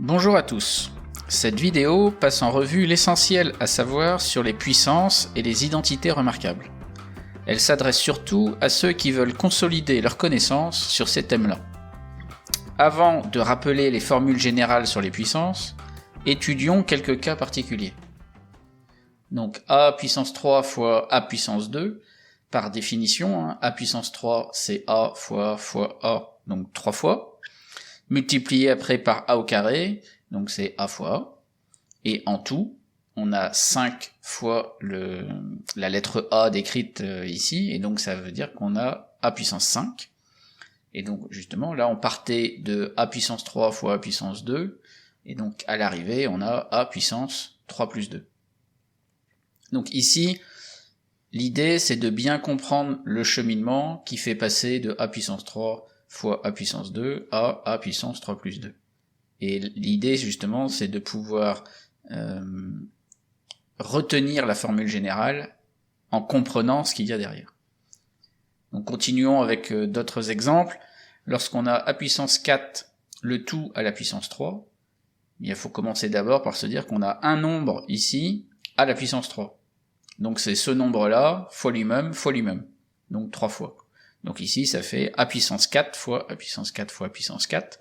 Bonjour à tous. Cette vidéo passe en revue l'essentiel à savoir sur les puissances et les identités remarquables. Elle s'adresse surtout à ceux qui veulent consolider leurs connaissances sur ces thèmes-là. Avant de rappeler les formules générales sur les puissances, étudions quelques cas particuliers. Donc a puissance 3 fois a puissance 2, par définition, a puissance 3 c'est a fois a, donc 3 fois, multiplié après par a au carré, donc c'est a fois a, et en tout, on a 5 fois la lettre a décrite ici, et donc ça veut dire qu'on a a puissance 5, et donc justement là on partait de a puissance 3 fois a puissance 2, et donc à l'arrivée on a a puissance 3 plus 2. Donc ici, l'idée c'est de bien comprendre le cheminement qui fait passer de a puissance 3 fois a puissance 2 à a puissance 3 plus 2. Et l'idée justement c'est de pouvoir retenir la formule générale en comprenant ce qu'il y a derrière. Donc continuons avec d'autres exemples. Lorsqu'on a a puissance 4, le tout à la puissance 3, il faut commencer d'abord par se dire qu'on a un nombre ici à la puissance 3. Donc c'est ce nombre-là, fois lui-même, donc 3 fois. Donc ici ça fait a puissance 4 fois a puissance 4 fois a puissance 4.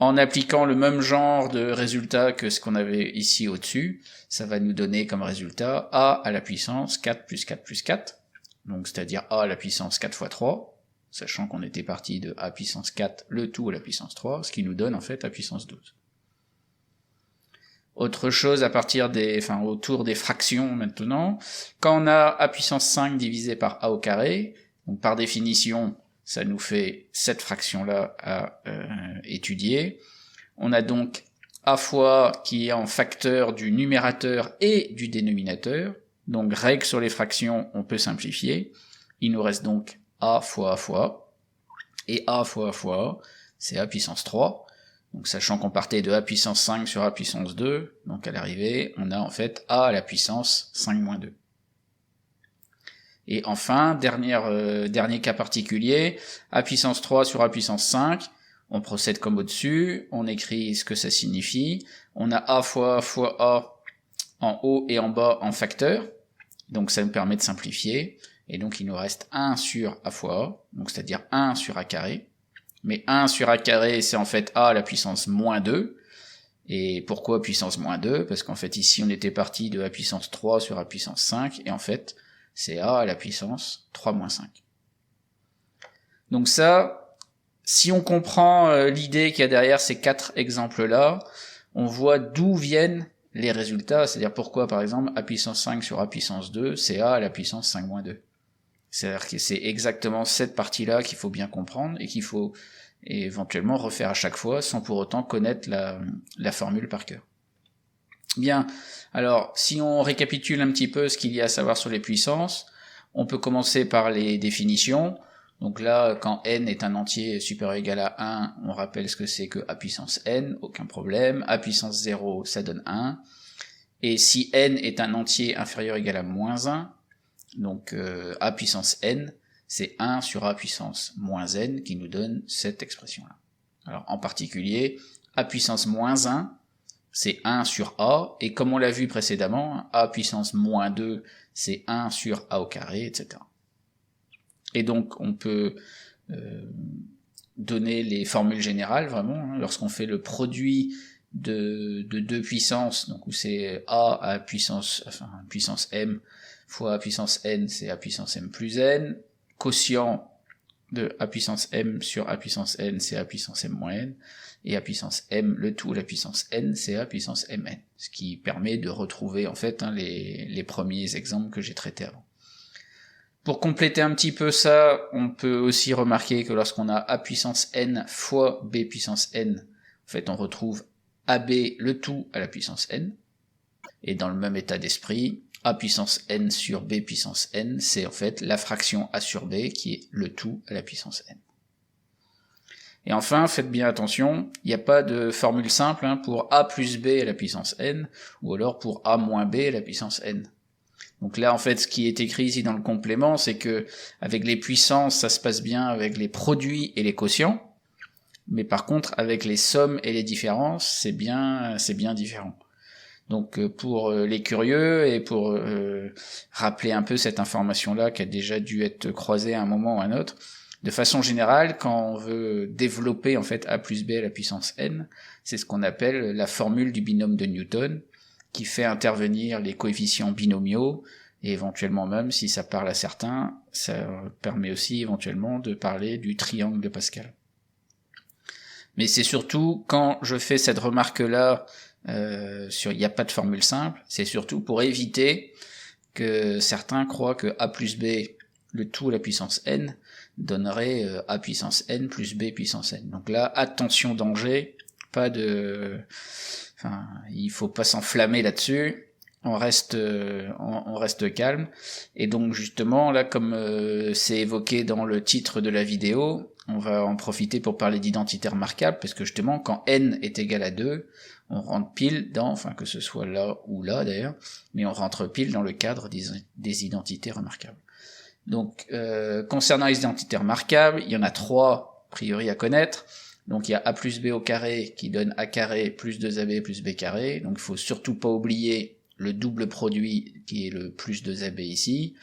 En appliquant le même genre de résultat que ce qu'on avait ici au-dessus, ça va nous donner comme résultat a à la puissance 4 plus 4 plus 4, donc c'est-à-dire a à la puissance 4 fois 3, sachant qu'on était parti de a puissance 4, le tout à la puissance 3, ce qui nous donne en fait a puissance 12. Autre chose à partir autour des fractions maintenant, quand on a a puissance 5 divisé par a au carré, donc par définition, ça nous fait cette fraction-là à étudier. On a donc a fois qui est en facteur du numérateur et du dénominateur, donc règle sur les fractions, on peut simplifier. Il nous reste donc a fois, et a fois, c'est a puissance 3, donc sachant qu'on partait de a puissance 5 sur a puissance 2, donc à l'arrivée, on a en fait a à la puissance 5 moins 2. Et enfin, dernier cas particulier, a puissance 3 sur a puissance 5, on procède comme au-dessus, on écrit ce que ça signifie, on a a fois a en haut et en bas en facteur, donc ça nous permet de simplifier, et donc il nous reste 1 sur a fois a, donc c'est-à-dire 1 sur a carré, mais 1 sur a carré c'est en fait a à la puissance moins 2, et pourquoi puissance moins 2 ? Parce qu'en fait ici on était parti de a puissance 3 sur a puissance 5, et en fait c'est a à la puissance 3 moins 5. Donc ça, si on comprend l'idée qu'il y a derrière ces 4 exemples-là, on voit d'où viennent les résultats, c'est-à-dire pourquoi par exemple a puissance 5 sur a puissance 2, c'est a à la puissance 5 moins 2. C'est-à-dire que c'est exactement cette partie-là qu'il faut bien comprendre et qu'il faut éventuellement refaire à chaque fois sans pour autant connaître la formule par cœur. Bien, alors si on récapitule un petit peu ce qu'il y a à savoir sur les puissances, on peut commencer par les définitions. Donc là, quand n est un entier supérieur ou égal à 1, on rappelle ce que c'est que a puissance n, aucun problème. A puissance 0, ça donne 1. Et si n est un entier inférieur ou égal à moins 1, donc a puissance n, c'est 1 sur a puissance moins n qui nous donne cette expression-là. Alors en particulier, a puissance moins 1, c'est 1 sur a, et comme on l'a vu précédemment, a puissance moins 2, c'est 1 sur a au carré, etc. Et donc on peut donner les formules générales, vraiment, lorsqu'on fait le produit de deux puissances, donc où c'est a à puissance m fois a puissance n, c'est a puissance m plus n, quotient de a puissance m sur a puissance n, c'est a puissance m moins n, et a puissance m, le tout, la puissance n, c'est a puissance mn, ce qui permet de retrouver en fait les premiers exemples que j'ai traités avant. Pour compléter un petit peu ça, on peut aussi remarquer que lorsqu'on a a puissance n fois b puissance n, en fait on retrouve ab le tout à la puissance n, et dans le même état d'esprit, a puissance n sur b puissance n, c'est en fait la fraction a sur b qui est le tout à la puissance n. Et enfin, faites bien attention, il n'y a pas de formule simple pour a plus b à la puissance n, ou alors pour a moins b à la puissance n. Donc là, en fait, ce qui est écrit ici dans le complément, c'est que avec les puissances, ça se passe bien avec les produits et les quotients. mais par contre avec les sommes et les différences, c'est bien différent. Donc pour les curieux et pour rappeler un peu cette information-là qui a déjà dû être croisée à un moment ou à un autre, de façon générale, quand on veut développer en fait a plus b à la puissance n, c'est ce qu'on appelle la formule du binôme de Newton, qui fait intervenir les coefficients binomiaux, et éventuellement même, si ça parle à certains, ça permet aussi éventuellement de parler du triangle de Pascal. Mais c'est surtout quand je fais cette remarque-là, il n'y a pas de formule simple, c'est surtout pour éviter que certains croient que a plus b, le tout à la puissance n, donnerait a puissance n plus b puissance n. Donc là, attention danger, il faut pas s'enflammer là-dessus, on reste calme. Et donc justement, là, comme c'est évoqué dans le titre de la vidéo, on va en profiter pour parler d'identité remarquable, parce que justement, quand n est égal à 2, on rentre pile dans, que ce soit là ou là d'ailleurs, mais on rentre pile dans le cadre des identités remarquables. Donc, concernant les identités remarquables, il y en a 3 a priori à connaître. Donc il y a a plus b au carré qui donne a carré plus 2ab plus b carré. Donc il faut surtout pas oublier le double produit qui est le plus 2ab ici.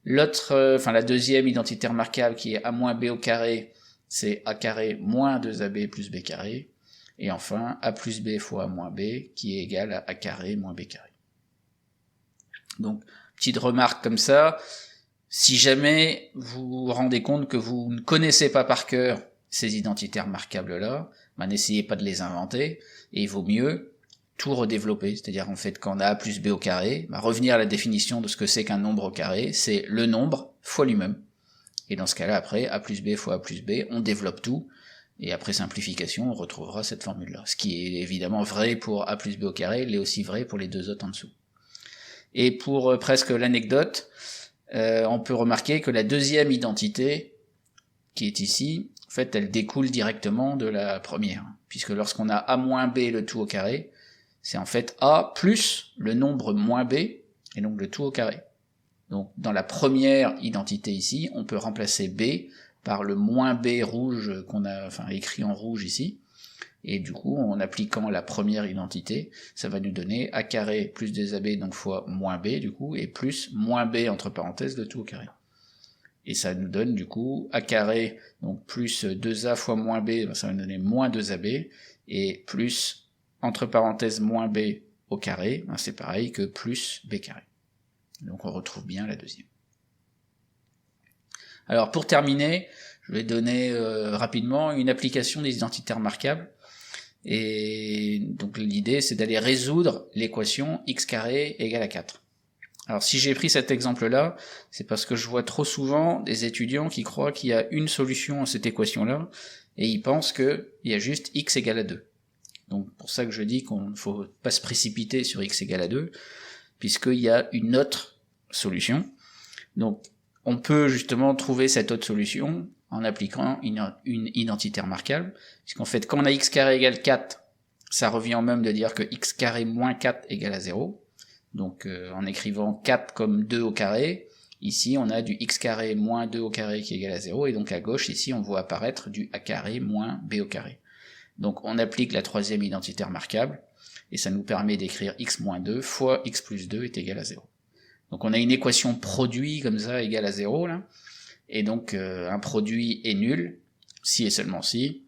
La deuxième identité remarquable qui est a moins b au carré, c'est a carré moins 2ab plus b carré. Et enfin, a plus b fois a moins b, qui est égal à a carré moins b carré. Donc, petite remarque comme ça, si jamais vous vous rendez compte que vous ne connaissez pas par cœur ces identités remarquables-là, n'essayez pas de les inventer, et il vaut mieux tout redévelopper, c'est-à-dire en fait quand on a a plus b au carré, revenir à la définition de ce que c'est qu'un nombre au carré, c'est le nombre fois lui-même. Et dans ce cas-là, après, a plus b fois a plus b, on développe tout, et après simplification, on retrouvera cette formule-là. Ce qui est évidemment vrai pour a plus b au carré, il est aussi vrai pour les deux autres en dessous. Et pour presque l'anecdote, on peut remarquer que la deuxième identité, qui est ici, en fait, elle découle directement de la première, puisque lorsqu'on a a moins b le tout au carré, c'est en fait a plus le nombre moins b, et donc le tout au carré. Donc dans la première identité ici, on peut remplacer b par le moins b rouge qu'on a écrit en rouge ici, et du coup en appliquant la première identité, ça va nous donner a carré plus 2ab donc fois moins b du coup, et plus moins b entre parenthèses le tout au carré. Et ça nous donne du coup a carré, donc plus 2a fois moins b, ça va nous donner moins 2ab, et plus entre parenthèses moins b au carré, c'est pareil que plus b carré. Donc on retrouve bien la deuxième. Alors pour terminer, je vais donner rapidement une application des identités remarquables. Et donc l'idée c'est d'aller résoudre l'équation x carré égale à 4. Alors si j'ai pris cet exemple-là, c'est parce que je vois trop souvent des étudiants qui croient qu'il y a une solution à cette équation-là, et ils pensent qu'il y a juste x égale à 2. Donc pour ça que je dis qu'on ne faut pas se précipiter sur x égale à 2, puisqu'il y a une autre solution. Donc on peut justement trouver cette autre solution en appliquant une identité remarquable, puisqu'en fait quand on a x carré égale 4, ça revient au même de dire que x carré moins 4 égale à 0. Donc en écrivant 4 comme 2 au carré, ici on a du x carré moins 2 au carré qui est égal à 0, et donc à gauche ici on voit apparaître du a carré moins b au carré. Donc on applique la troisième identité remarquable, et ça nous permet d'écrire x moins 2 fois x plus 2 est égal à 0. Donc on a une équation produit comme ça égale à 0 là, et donc un produit est nul si et seulement si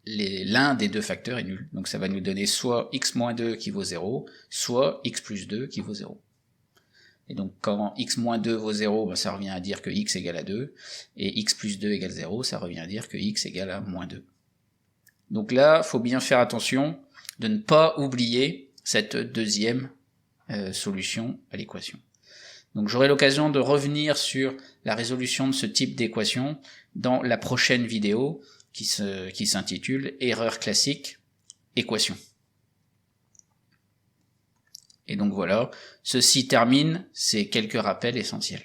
l'un des deux facteurs est nul. Donc ça va nous donner soit x moins 2 qui vaut 0, soit x plus 2 qui vaut 0. Et donc quand x moins 2 vaut 0, ça revient à dire que x égale à 2, et x plus 2 égale 0, ça revient à dire que x égale à moins 2. Donc là, faut bien faire attention de ne pas oublier cette deuxième solution à l'équation. Donc j'aurai l'occasion de revenir sur la résolution de ce type d'équation dans la prochaine vidéo qui s'intitule « Erreur classique, équation ». Et donc voilà, ceci termine ces quelques rappels essentiels.